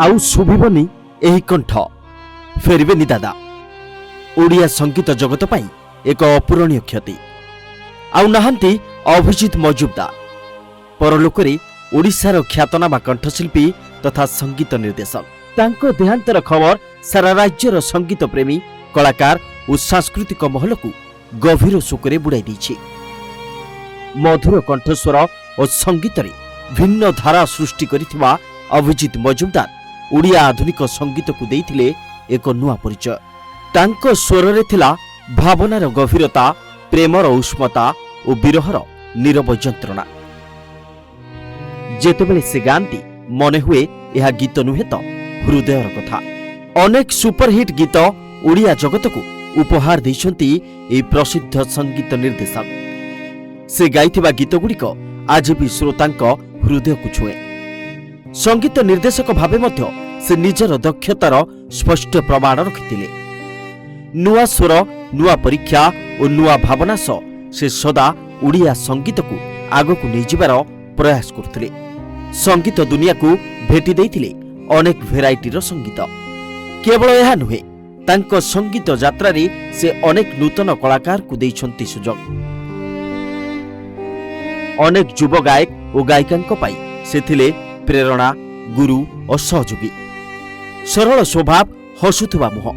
आउ शुभिबनी एही कंठ फेरबेनी दादा। ओडिया संगीत जगत पाई एक अपूरणीय क्षति। आउ नहांती अभिजित मजुमदार परलोकरे ओडिशार ख्यातनामा कंठशिल्पी तथा संगीत निर्देशक। तांको देहांतर खबर सारा राज्यर संगीत प्रेमी कलाकार और सांस्कृतिक महल को गभीर शोकरे बुड़ाई देछि। मधुर कंठस्वर और संगीत रे भिन्न धारा सृष्टि करिथिबा अभिजित मजुमदार ओडिया आधुनिक संगीत को देइथिले एक नुआ परिचय। तांको स्वर रे थिला भावनार गभीरता, प्रेमर उष्मता और विरहर नीरव जंत्रणा। जेतेबेले से गांती मने हुए यह गीत नुहे तो हृदयर कथा। अनेक सुपरहिट गीत ओडिया जगत को उपहार देइछंती ए प्रसिद्ध संगीत निर्देशक। से गाइथिबा गीत गुड़िक आज भी श्रोतांक हृदय को छुए। संगीत निर्देशक भावे मध्य से निजर दक्षतार स्पष्ट प्रमाण रखिथिले। नुआ स्वर, नुआ परीक्षा और नुआ भावना सह से सदा ओडिया संगीत को आगको नहीं जिबार प्रयास करथिले। संगीत दुनिया को भेटी देइथिले अनेक भेराइटीर संगीत। केवल यह नुहे, तांको संगीत यात्रा रे से अनेक नूतन कलाकार को देइछंती सुजोग। अनेक युव गायक और गायिकांको पाई से थिले प्रेरणा, गुरु और सहयोगी। सरल स्वभाव, हसुथुबा मुह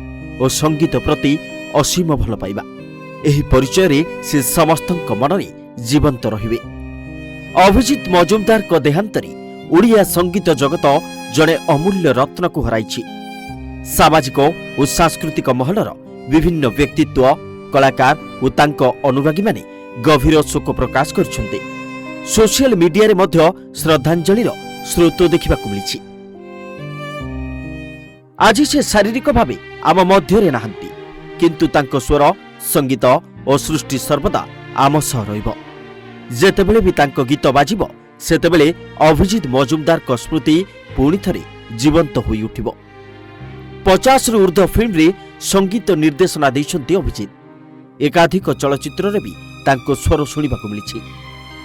और संगीत प्रति असीम भल पाइबा, एही परिचय रे से समस्तक मनरे जीवंत रहिबे। अभिजित मजुमदार को देहांतरी ओडिया संगीत जगत जड़े अमूल्य रत्न को हराइछि। सामाजिक और सांस्कृतिक महलर विभिन्न व्यक्तित्व, कलाकार और तांको अनुरागी माने गभीर शोक प्रकाश करछन्ते। सोशल मीडिया रे मध्य श्रद्धांजलिर स्रोत देखिबाकु मिलिछि। आज से शारीरिक भावे आम मध्य नाहांती, किंतु तांको स्वर, संगीत और सृष्टि सर्वदा आम सह रहिबो। जेतेबेले भी तांको गीत बाजिबो सेतेबेले अभिजित मजुमदार को स्मृति पुणी थरे जीवंत होई उठिबो। 50 रु ऊर्ध्व फिल्म रे संगीत निर्देशना दैछन्ती अभिजित। एकाधिक चलचित्र रे भी तांको स्वर सुनिबाकु मिलिछि।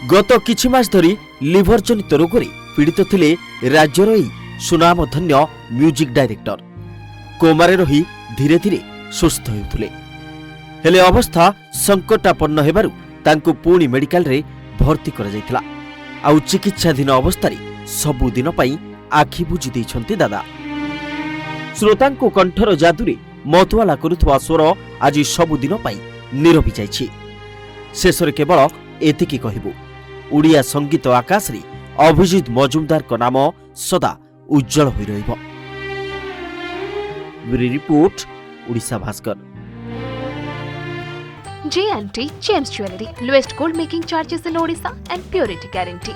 गत किछि मास धरी लिभर जनित रोगरे पीड़ित थिले राज्यर एही सुनामधन्य म्यूजिक डायरेक्टर। कोमारे रही धीरे धीरे सुस्थ हेउथिले, हेले अवस्था संकटापन्न हेबारु तांको पुणी मेडिकल रे भर्ती करा जायतिला। आउ चिकित्साधीन अवस्था सबुदिन पाई आखि बुझी देइछन्ती दादा। श्रोतांको कंठर जादुरे मतवाला करुथुवा स्वर आज सबुदिन पाई नीरवी जाइछि। शेषरे केवल एतिकी कहिबु, ओडिया संगीत आकाश रे अभिजित मजुमदार को नाम सदा उज्जवल होई रहिबो। Bureau report, Odisha Bhaskar. J&T James Jewelry, lowest gold making charges in Odisha and purity guarantee.